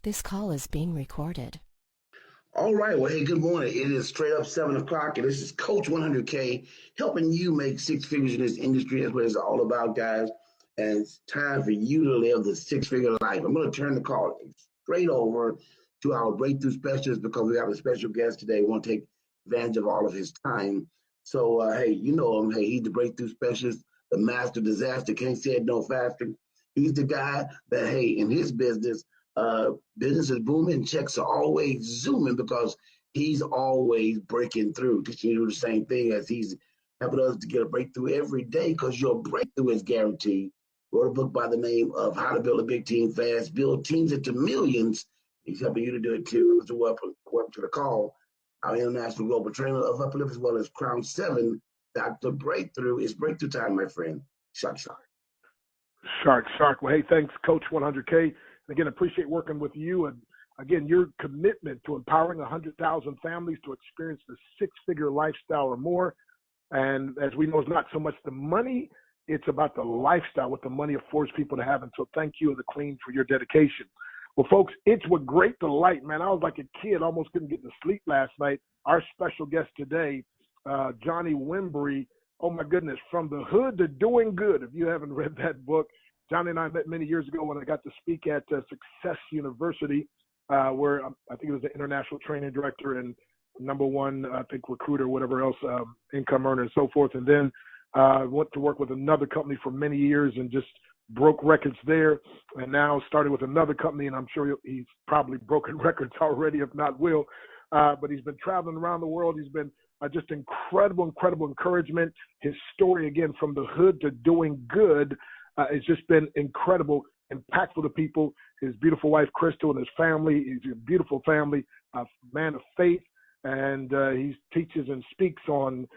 This call is being recorded. All right. Well, hey, good morning. It is straight up 7 o'clock, and this is Coach 100K helping you make six figures in this industry. That's what it's all about, guys. And it's time for you to live the six-figure life. I'm going to turn the call straight over to our breakthrough specialist because we have a special guest today. We want to take advantage of all of his time. So, hey, you know him. Hey, he's the breakthrough specialist, the master disaster. Can't say it no faster. He's the guy that, hey, in his business is booming, checks are always zooming because he's always breaking through, teaching you the same thing as he's helping us to get a breakthrough every day because your breakthrough is guaranteed. Wrote a book by the name of How to Build a Big Team Fast, Build Teams into Millions. He's helping you to do it too. So welcome to the call. Our international global trainer of Uplift as well as Crown 7, Dr. Breakthrough. It's breakthrough time, my friend. Shark. Shark. Well, hey, thanks, Coach 100K. Again, appreciate working with you. And again, your commitment to empowering 100,000 families to experience the six-figure lifestyle or more. And as we know, it's not so much the money, it's about the lifestyle, what the money affords people to have. And so thank you and the Queen for your dedication. Well, folks, it's with great delight, man. I was like a kid, almost couldn't get to sleep last night. Our special guest today, Johnny Wimbrey. Oh, my goodness, From the Hood to Doing Good. If you haven't read that book, Johnny and I met many years ago when I got to speak at Success University, where I think it was the international training director and number one, I think, recruiter, whatever else, income earner and so forth. And then went to work with another company for many years and just broke records there. And now started with another company, and I'm sure he's probably broken records already, if not will. But he's been traveling around the world. He's been just incredible encouragement. His story, again, from the hood to doing good, it's just been incredible, impactful to people. His beautiful wife, Crystal, and his family. He's a beautiful family, a man of faith, and he teaches and speaks on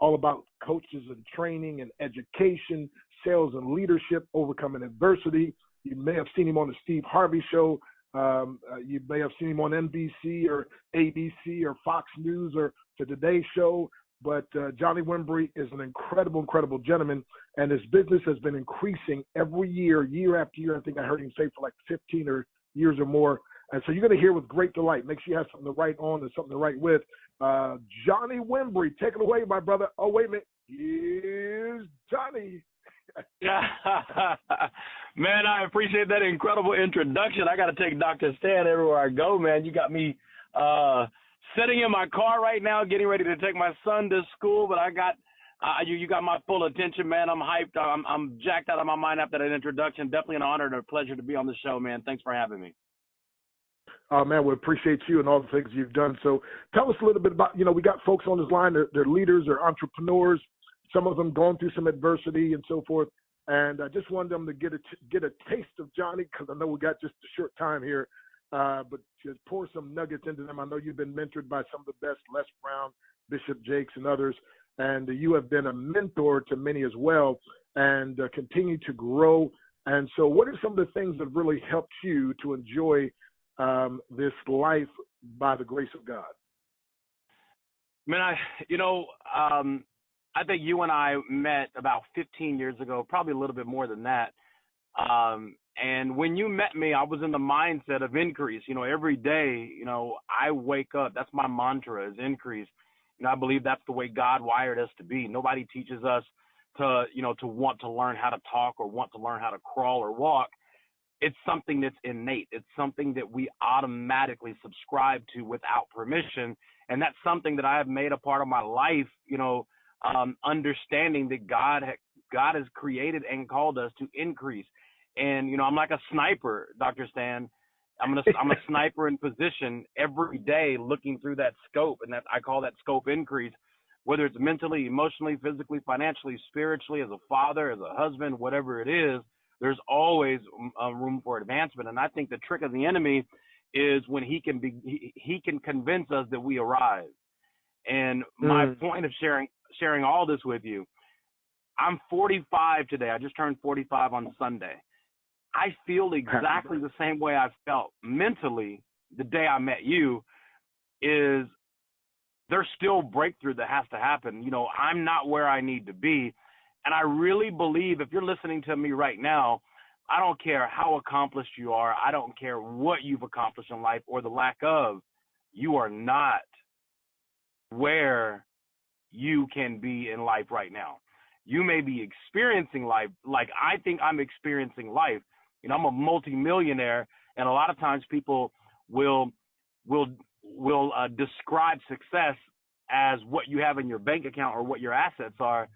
all about coaches and training and education, sales and leadership, overcoming adversity. You may have seen him on the Steve Harvey Show. You may have seen him on NBC or ABC or Fox News or the Today Show. But Johnny Wimbrey is an incredible gentleman, and his business has been increasing every year after year. I think I heard him say for like 15 years or more. And so you're going to hear with great delight. Make sure you have something to write on and something to write with. Johnny Wimbrey, take it away, my brother. Oh, wait a minute. Here's Johnny. Man, I appreciate that incredible introduction. I got to take Dr. Stan everywhere I go, man. You got me sitting in my car right now, getting ready to take my son to school, but I got you got my full attention, man. I'm hyped. I'm jacked out of my mind after that introduction. Definitely an honor and a pleasure to be on the show, man. Thanks for having me. Man, we appreciate you and all the things you've done. So tell us a little bit about, we got folks on this line, they're leaders, they're entrepreneurs, some of them going through some adversity and so forth. And I just wanted them to get a taste of Johnny, because I know we got just a short time here. But just pour some nuggets into them. I know you've been mentored by some of the best, Les Brown, Bishop Jakes, and others, and you have been a mentor to many as well, and continue to grow. And so what are some of the things that really helped you to enjoy this life by the grace of God? Man, I think you and I met about 15 years ago, probably a little bit more than that. And when you met me, I was in the mindset of increase. Every day, I wake up. That's my mantra, is increase. And I believe that's the way God wired us to be. Nobody teaches us to want to learn how to talk or want to learn how to crawl or walk. It's something that's innate. It's something that we automatically subscribe to without permission. And that's something that I have made a part of my life, understanding that God has created and called us to increase. And, I'm like a sniper, Dr. Stan. I'm a sniper in position every day looking through that scope, and that I call that scope increase, whether it's mentally, emotionally, physically, financially, spiritually, as a father, as a husband, whatever it is, there's always room for advancement. And I think the trick of the enemy is when he can convince us that we arrive. And my point of sharing all this with you, I'm 45 today. I just turned 45 on Sunday. I feel exactly the same way I felt mentally the day I met you. Is there's still breakthrough that has to happen. I'm not where I need to be. And I really believe, if you're listening to me right now, I don't care how accomplished you are. I don't care what you've accomplished in life or the lack of. You are not where you can be in life right now. You may be experiencing life like I think I'm experiencing life. You know, I'm a multimillionaire, and a lot of times people will describe success as what you have in your bank account or what your assets are,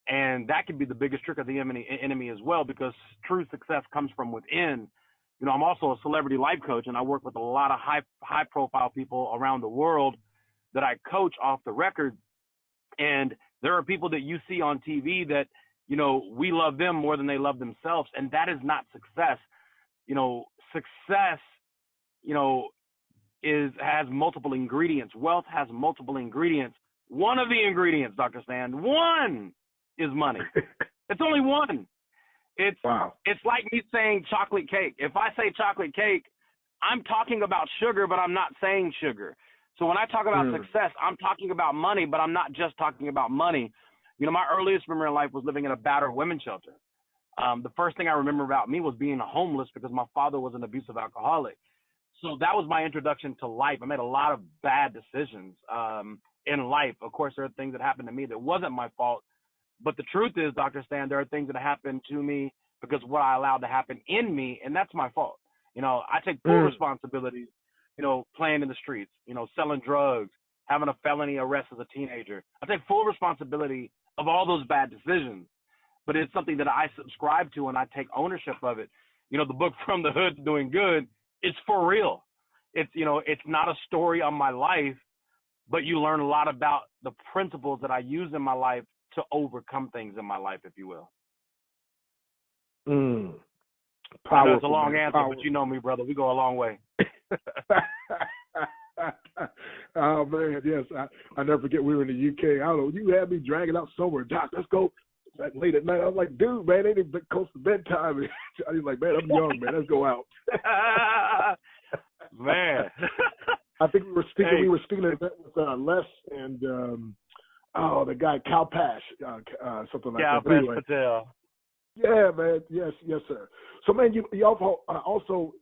and that can be the biggest trick of the enemy as well, because true success comes from within. You know, I'm also a celebrity life coach, and I work with a lot of high profile people around the world that I coach off the record. And there are people that you see on TV that, you know, we love them more than they love themselves. And that is not success. You know, success, you know, has multiple ingredients. Wealth has multiple ingredients. One of the ingredients, Dr. Stan, one is money. It's only one. It's like me saying chocolate cake. If I say chocolate cake, I'm talking about sugar, but I'm not saying sugar. So when I talk about success, I'm talking about money, but I'm not just talking about money. You know, my earliest memory in life was living in a battered women's shelter. The first thing I remember about me was being homeless because my father was an abusive alcoholic. So that was my introduction to life. I made a lot of bad decisions in life. Of course, there are things that happened to me that wasn't my fault. But the truth is, Dr. Stan, there are things that happened to me because of what I allowed to happen in me, and that's my fault. You know, I take full responsibility, you know, playing in the streets, you know, selling drugs, having a felony arrest as a teenager. I take full responsibility of all those bad decisions, but it's something that I subscribe to and I take ownership of it. You know, the book From the Hood to Doing Good, it's for real. It's, you know, it's not a story on my life, but you learn a lot about the principles that I use in my life to overcome things in my life, if you will. Powerful, it's a long answer, but you know me, brother. We go a long way. Oh man, yes. I never forget we were in the UK. I don't know, you had me dragging out somewhere. Doc, let's go. That late at night, I was like, dude, man, ain't even close to bedtime. I was like, man, I'm young, man. Let's go out. Man. I think we were speaking at an event with Les and the guy Cal Pash, something like that. Anyway. Patel. Yeah, man. Yes, sir. So, man, you also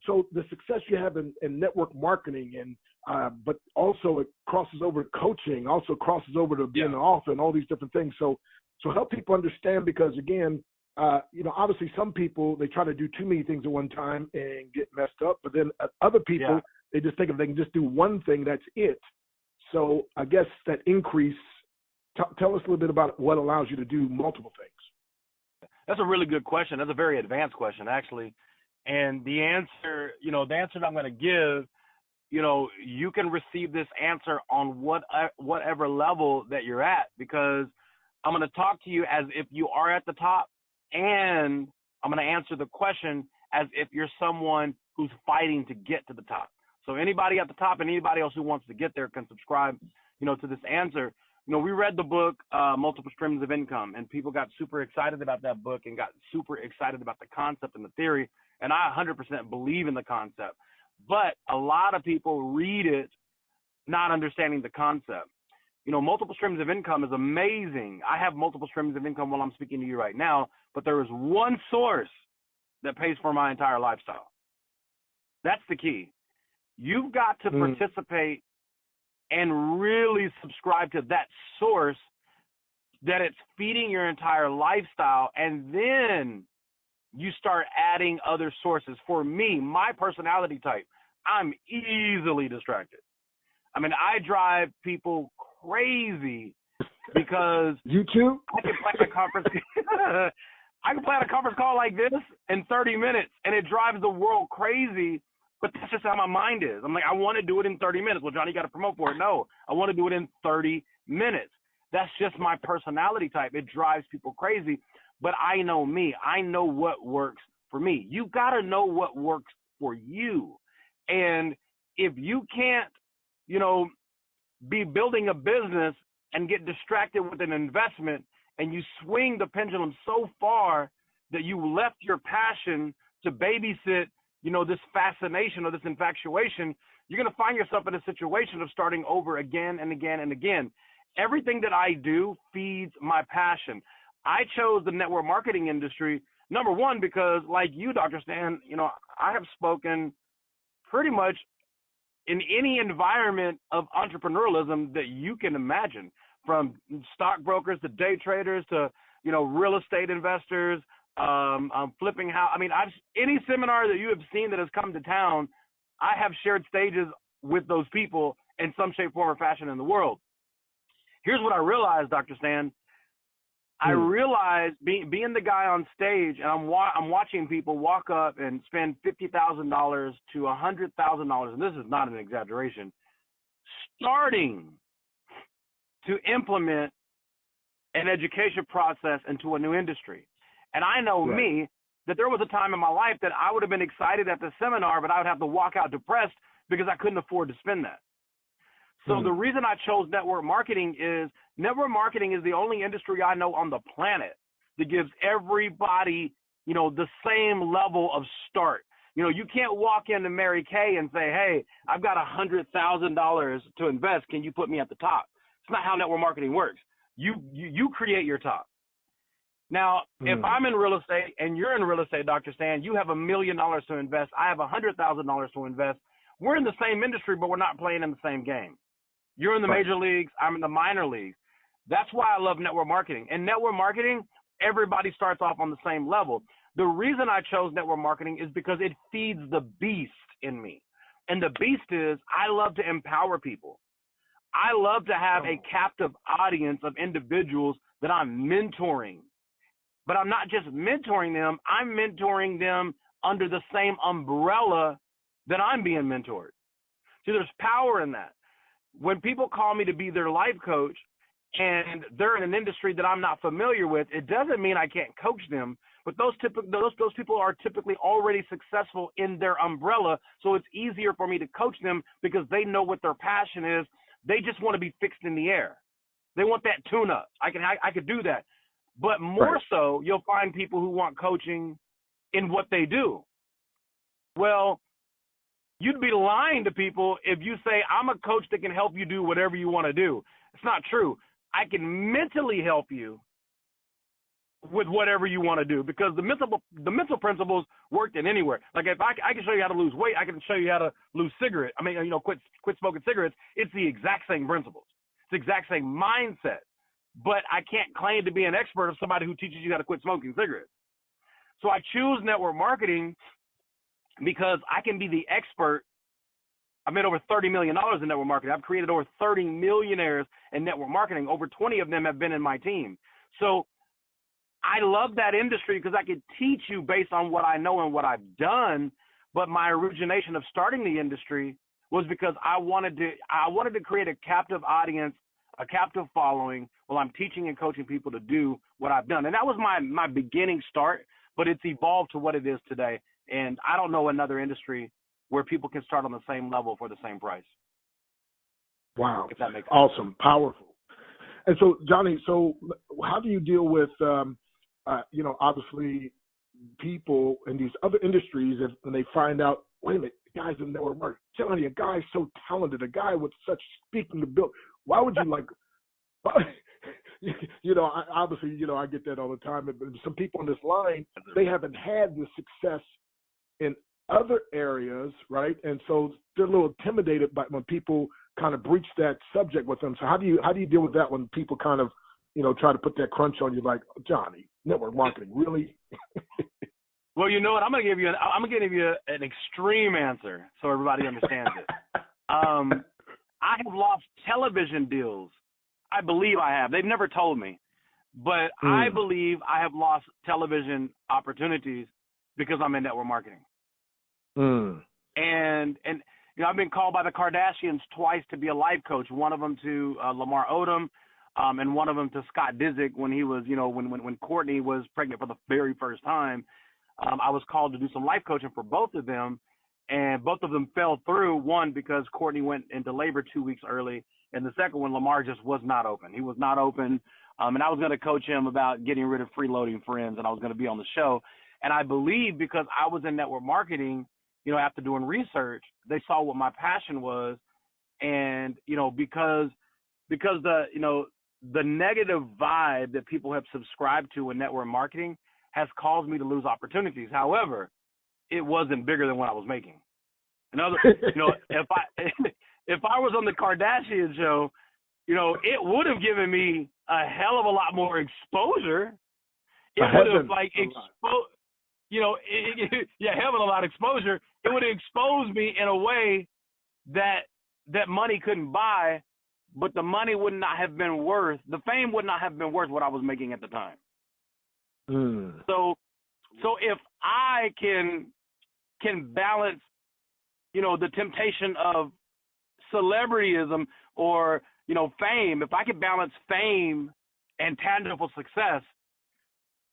so the success you have in network marketing, and but also it crosses over to coaching, also crosses over to being an author and all these different things. So help people understand, because again, you know, obviously some people, they try to do too many things at one time and get messed up, but then other people, they just think if they can just do one thing, that's it. So I guess that increase. Tell us a little bit about what allows you to do multiple things. That's a really good question. That's a very advanced question, actually. And the answer that I'm going to give, you know, you can receive this answer on whatever level that you're at, because I'm going to talk to you as if you are at the top, and I'm going to answer the question as if you're someone who's fighting to get to the top. So anybody at the top and anybody else who wants to get there can subscribe, you know, to this answer. You know, we read the book, Multiple Streams of Income, and people got super excited about that book and got super excited about the concept and the theory. And I 100% believe in the concept. But a lot of people read it not understanding the concept. You know, multiple streams of income is amazing. I have multiple streams of income while I'm speaking to you right now, but there is one source that pays for my entire lifestyle. That's the key. You've got to participate and really subscribe to that source, that it's feeding your entire lifestyle, and then you start adding other sources. For me, my personality type, I'm easily distracted. I mean, I drive people crazy because you too? I can plan a conference. I can plan a conference call like this in 30 minutes, and it drives the world crazy. But that's just how my mind is. I'm like, I want to do it in 30 minutes. Well, Johnny, you got to promote for it. No, I want to do it in 30 minutes. That's just my personality type. It drives people crazy. But I know me. I know what works for me. You got to know what works for you. And if you can't, you know, be building a business and get distracted with an investment, and you swing the pendulum so far that you left your passion to babysit, you know, this fascination or this infatuation, you're going to find yourself in a situation of starting over again and again and again. Everything that I do feeds my passion. I chose the network marketing industry Number one, because like you, Dr. Stan, I have spoken pretty much in any environment of entrepreneurialism that you can imagine, from stockbrokers to day traders to, real estate investors, flipping house. I mean, any seminar that you have seen that has come to town, I have shared stages with those people in some shape, form, or fashion in the world. Here's what I realized, Dr. Stan. I realized being the guy on stage, and I'm watching people walk up and spend $50,000 to $100,000, and this is not an exaggeration, starting to implement an education process into a new industry. And I know me, that there was a time in my life that I would have been excited at the seminar, but I would have to walk out depressed because I couldn't afford to spend that. So the reason I chose network marketing is the only industry I know on the planet that gives everybody, the same level of start. You can't walk into Mary Kay and say, hey, I've got $100,000 to invest. Can you put me at the top? It's not how network marketing works. You create your top. Now, if I'm in real estate and you're in real estate, Dr. Stan, you have $1 million to invest. I have $100,000 to invest. We're in the same industry, but we're not playing in the same game. You're in the major leagues. I'm in the minor leagues. That's why I love network marketing. And network marketing, everybody starts off on the same level. The reason I chose network marketing is because it feeds the beast in me. And the beast is I love to empower people. I love to have a captive audience of individuals that I'm mentoring. But I'm not just mentoring them. I'm mentoring them under the same umbrella that I'm being mentored. See, there's power in that. When people call me to be their life coach and they're in an industry that I'm not familiar with, it doesn't mean I can't coach them, but those people are typically already successful in their umbrella, so it's easier for me to coach them because they know what their passion is. They just want to be fixed in the air. They want that tune-up. I could do that. But more so, you'll find people who want coaching in what they do. Well, you'd be lying to people if you say, I'm a coach that can help you do whatever you want to do. It's not true. I can mentally help you with whatever you want to do because the mental principles worked in anywhere. Like if I can show you how to lose weight, I can show you how to lose cigarettes. Quit smoking cigarettes. It's the exact same principles. It's the exact same mindset. But I can't claim to be an expert of somebody who teaches you how to quit smoking cigarettes. So I choose network marketing because I can be the expert. I made over $30 million in network marketing. I've created over 30 millionaires in network marketing. Over 20 of them have been in my team. So I love that industry because I could teach you based on what I know and what I've done. But my origination of starting the industry was because I wanted to create a captive audience, a captive following while I'm teaching and coaching people to do what I've done. And that was my beginning start, but it's evolved to what it is today. And I don't know another industry where people can start on the same level for the same price. Wow. If that makes sense. Awesome. Powerful. And so, Johnny, how do you deal with, obviously people in these other industries, when they find out, wait a minute, the guy's in network marketing. Johnny, a guy so talented, a guy with such speaking ability. Why would you I get that all the time. But some people on this line, they haven't had the success in other areas, right? And so they're a little intimidated by when people kind of breach that subject with them. So how do you deal with that when people kind of, try to put that crunch on you, like, Johnny, network marketing, really? Well, you know what? I'm gonna give you an extreme answer so everybody understands it. I have lost television deals. I believe I have. They've never told me, but I believe I have lost television opportunities because I'm in network marketing. And I've been called by the Kardashians twice to be a life coach. One of them to Lamar Odom, and one of them to Scott Disick when he was, when Courtney was pregnant for the very first time. I was called to do some life coaching for both of them, and both of them fell through. One, because Courtney went into labor 2 weeks early, and the second one, Lamar just was not open. He was not open, and I was going to coach him about getting rid of freeloading friends, and I was going to be on the show. And I believe because I was in network marketing, after doing research, they saw what my passion was, and because the negative vibe that people have subscribed to in network marketing, has caused me to lose opportunities. However, it wasn't bigger than what I was making. Another, if I was on the Kardashian show, it would have given me a hell of a lot more exposure. It would have having a lot of exposure. It would have exposed me in a way that money couldn't buy, but the money would not have been worth, the fame would not have been worth what I was making at the time. So if I can balance, the temptation of celebrityism or, fame, if I can balance fame and tangible success,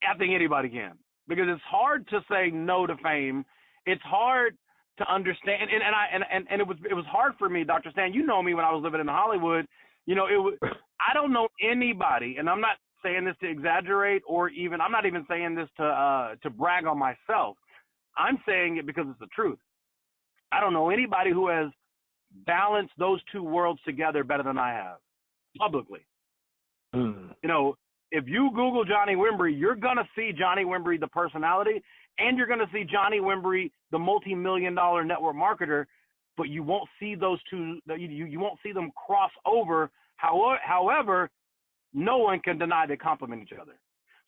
I think anybody can. Because it's hard to say no to fame. It's hard to understand, and it was hard for me, Dr. Stan. You know me when I was living in Hollywood. I don't know anybody, and I'm not saying this to exaggerate, or even I'm not even saying this to brag on myself. I'm saying it because it's the truth. I don't know anybody who has balanced those two worlds together better than I have, publicly. If you Google Johnny Wimbrey, you're going to see Johnny Wimbrey, the personality, and you're going to see Johnny Wimbrey, the multi-million-dollar network marketer, but you won't see those two, you won't see them cross over. However, no one can deny they complement each other.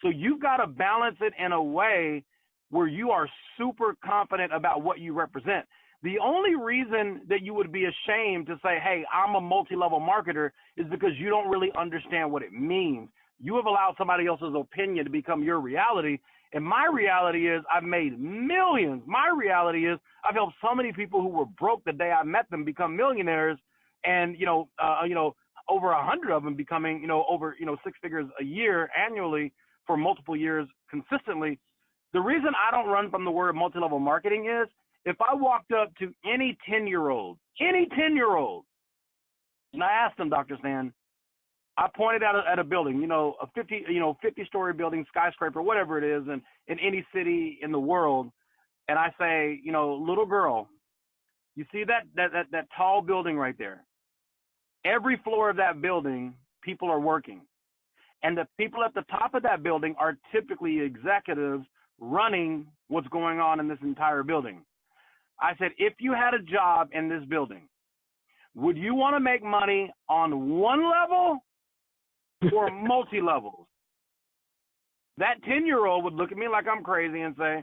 So you've got to balance it in a way where you are super confident about what you represent. The only reason that you would be ashamed to say, hey, I'm a multi-level marketer, is because you don't really understand what it means. You have allowed somebody else's opinion to become your reality. And my reality is I've made millions. My reality is I've helped so many people who were broke the day I met them become millionaires, and, over 100 of them becoming, over, six figures a year annually for multiple years consistently. The reason I don't run from the word multi-level marketing is if I walked up to any 10-year-old, and I asked them, Dr. Stan, I pointed out at a building, a 50-story building, skyscraper, whatever it is, in any city in the world, and I say, little girl, you see that tall building right there? Every floor of that building, people are working, and the people at the top of that building are typically executives running what's going on in this entire building. I said, if you had a job in this building, would you want to make money on one level or multi-levels? That 10-year-old would look at me like I'm crazy and say,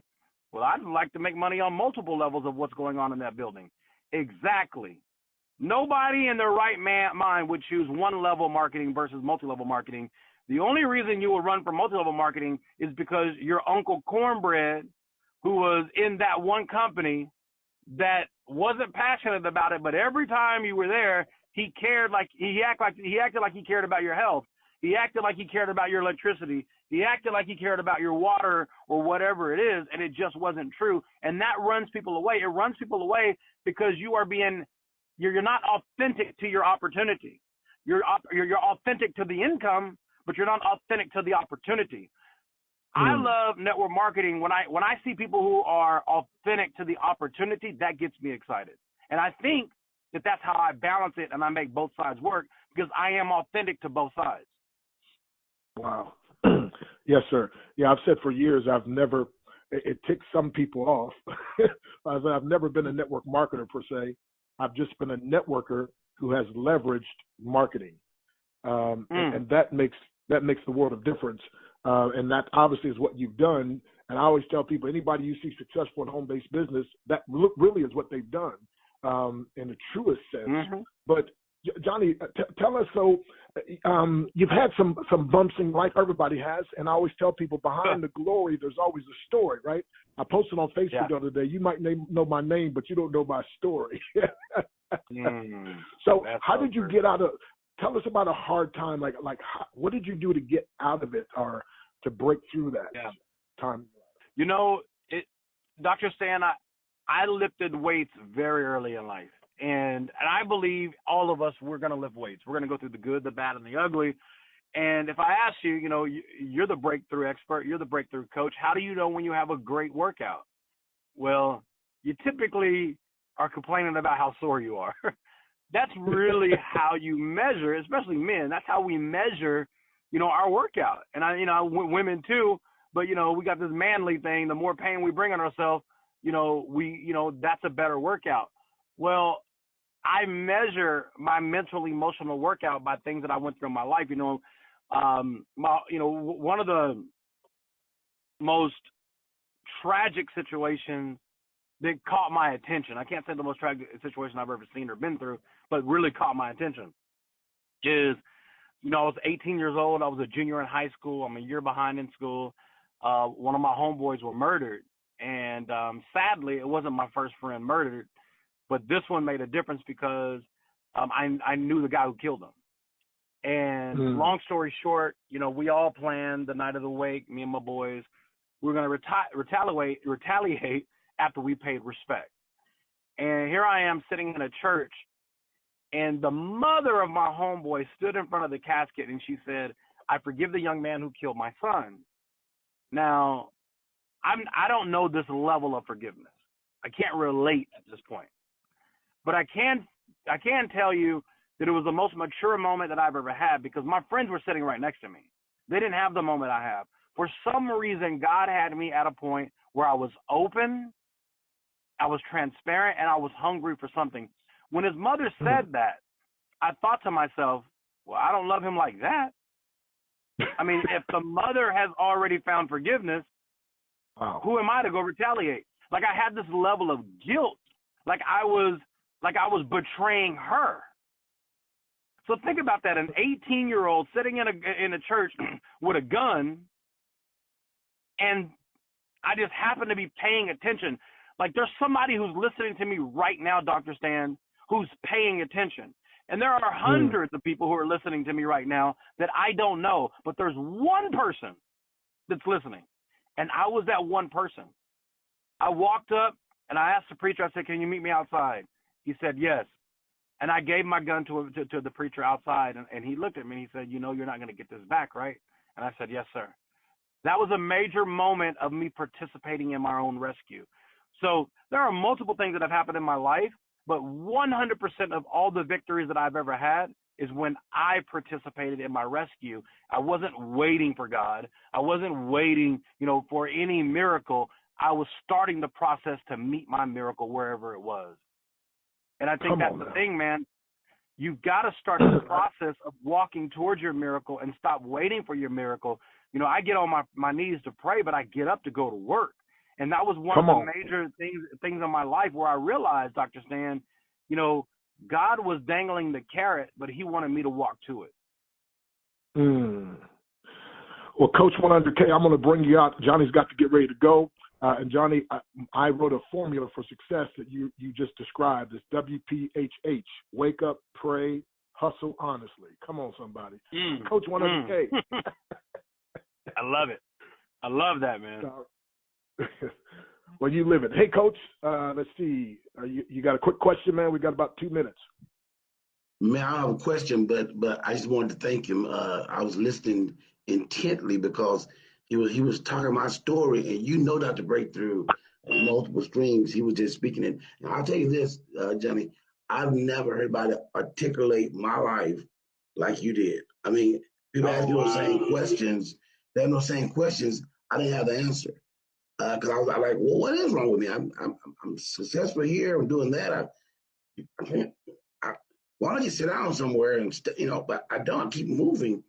well, I'd like to make money on multiple levels of what's going on in that building. Exactly. Nobody in their right mind would choose one-level marketing versus multi-level marketing. The only reason you will run for multi-level marketing is because your Uncle Cornbread, who was in that one company that wasn't passionate about it, but every time you were there, he acted like he cared about your health. He acted like he cared about your electricity. He acted like he cared about your water or whatever it is, and it just wasn't true. And that runs people away. It runs people away because you're not authentic to your opportunity. You're authentic to the income, but you're not authentic to the opportunity. I love network marketing. When I see people who are authentic to the opportunity, that gets me excited. And I think that's how I balance it and I make both sides work, because I am authentic to both sides. Wow. Yes, sir. Yeah, I've said for years it ticks some people off. I've never been a network marketer per se. I've just been a networker who has leveraged marketing. And that makes the world of difference. And that obviously is what you've done. And I always tell people, anybody you see successful in home-based business, that really is what they've done in the truest sense. Mm-hmm. But Johnny, tell us, so you've had some bumps in life, everybody has, and I always tell people behind the glory, there's always a story, right? I posted on Facebook the other day, you might know my name, but you don't know my story. So how did you get out of, tell us about a hard time, like what did you do to get out of it or to break through that time? Dr. Stan, I lifted weights very early in life. And I believe all of us, we're going to lift weights. We're going to go through the good, the bad, and the ugly. And if I ask you, you're the breakthrough expert, you're the breakthrough coach. How do you know when you have a great workout? Well, you typically are complaining about how sore you are. That's really how you measure, especially men. That's how we measure, our workout. And women too. but we got this manly thing. The more pain we bring on ourselves, that's a better workout. Well, I measure my mental, emotional workout by things that I went through in my life. One of the most tragic situations that caught my attention. I can't say the most tragic situation I've ever seen or been through, but really caught my attention is, I was 18 years old. I was a junior in high school. I'm a year behind in school. One of my homeboys were murdered. And sadly, it wasn't my first friend murdered, but this one made a difference because I knew the guy who killed him. And long story short, we all planned the night of the wake, me and my boys. We were going to retaliate after we paid respect. And here I am sitting in a church, and the mother of my homeboy stood in front of the casket, and she said, "I forgive the young man who killed my son." Now, I don't know this level of forgiveness. I can't relate at this point. But I can tell you that it was the most mature moment that I've ever had, because my friends were sitting right next to me. They didn't have the moment I have. For some reason, God had me at a point where I was open, I was transparent, and I was hungry for something. When his mother said that, I thought to myself, well, I don't love him like that. I mean, if the mother has already found forgiveness, who am I to go retaliate? Like, I had this level of guilt, like I was betraying her. So think about that: an 18-year-old sitting in a church with a gun, and I just happen to be paying attention. Like, there's somebody who's listening to me right now, Dr. Stan, who's paying attention. And there are hundreds of people who are listening to me right now that I don't know, but there's one person that's listening. And I was that one person. I walked up and I asked the preacher, I said, "Can you meet me outside?" He said, "Yes." And I gave my gun to the preacher outside, and he looked at me and he said, "You're not going to get this back, right?" And I said, "Yes, sir." That was a major moment of me participating in my own rescue. So there are multiple things that have happened in my life, but 100% of all the victories that I've ever had is when I participated in my rescue. I wasn't waiting for God. I wasn't waiting, for any miracle. I was starting the process to meet my miracle wherever it was. And I think that's the thing, man. You've got to start the process of walking towards your miracle and stop waiting for your miracle. I get on my knees to pray, but I get up to go to work. And that was one of the major things in my life where I realized, Dr. Stan, God was dangling the carrot, but he wanted me to walk to it. Well, Coach 100K, I'm going to bring you out. Johnny's got to get ready to go. And Johnny, I wrote a formula for success that you just described. It's WPHH, wake up, pray, hustle honestly. Come on, somebody. Coach 100K. I love it. I love that, man. Well, you live it. Hey, Coach, let's see. You got a quick question, man? We got about 2 minutes. Man, I don't have a question, but I just wanted to thank him. I was listening intently because he was talking my story, and Dr. Breakthrough, multiple streams. He was just speaking it. And I'll tell you this, Johnny, I've never heard anybody articulate my life like you did. I mean, people ask me those same questions. They have those same questions. I didn't have the answer because I was like, well, what is wrong with me? I'm successful here. I'm doing that. I can't. Why don't you sit down somewhere and But I don't. Keep moving.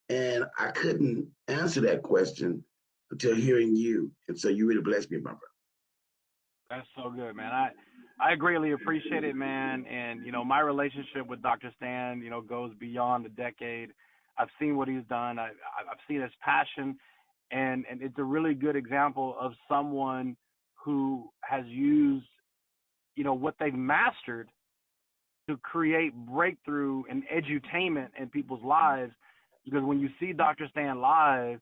And I couldn't answer that question until hearing you. And so you really blessed me, my brother. That's so good, man. I greatly appreciate it, man. And, my relationship with Dr. Stan, goes beyond a decade. I've seen what he's done. I've seen his passion. And it's a really good example of someone who has used, what they've mastered to create breakthrough and edutainment in people's lives. Because when you see Dr. Stan live,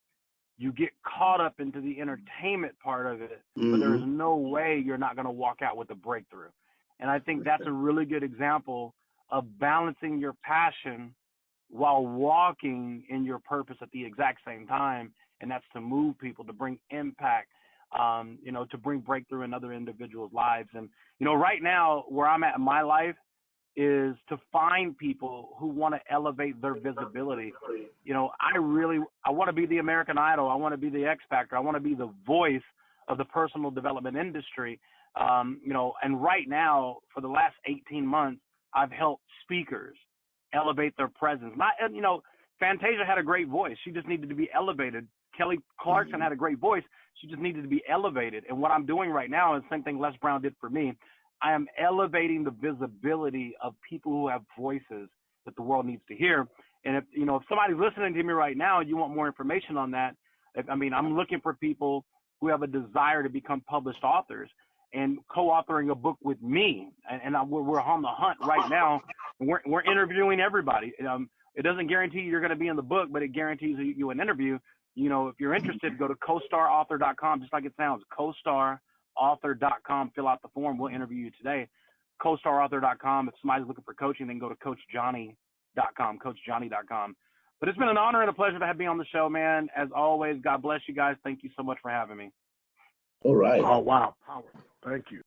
you get caught up into the entertainment part of it, but there's no way you're not going to walk out with a breakthrough. And I think that's a really good example of balancing your passion while walking in your purpose at the exact same time. And that's to move people, to bring impact, to bring breakthrough in other individuals' lives. And, right now, where I'm at in my life, is to find people who want to elevate their visibility. You know, I want to be the American Idol. I want to be the X Factor. I want to be the voice of the personal development industry. You know, and right now, for the last 18 months, I've helped speakers elevate their presence. You know, Fantasia had a great voice. She just needed to be elevated. Kelly Clarkson had a great voice. She just needed to be elevated. And what I'm doing right now is the same thing Les Brown did for me. I am elevating the visibility of people who have voices that the world needs to hear. And if, you know, if somebody's listening to me right now and you want more information on that, I'm looking for people who have a desire to become published authors and co-authoring a book with me. And we're on the hunt right now. And we're interviewing everybody. It doesn't guarantee you're going to be in the book, but it guarantees you an interview. You know, if you're interested, go to costarauthor.com, just like it sounds, costarauthor.com. Fill out the form. We'll interview you today. costarauthor.com. If somebody's looking for coaching, then go to coachjohnny.com, coachjohnny.com. But it's been an honor and a pleasure to have me on the show, man. As always, God bless you guys. Thank you so much for having me. All right. Oh, wow. Powerful. Thank you.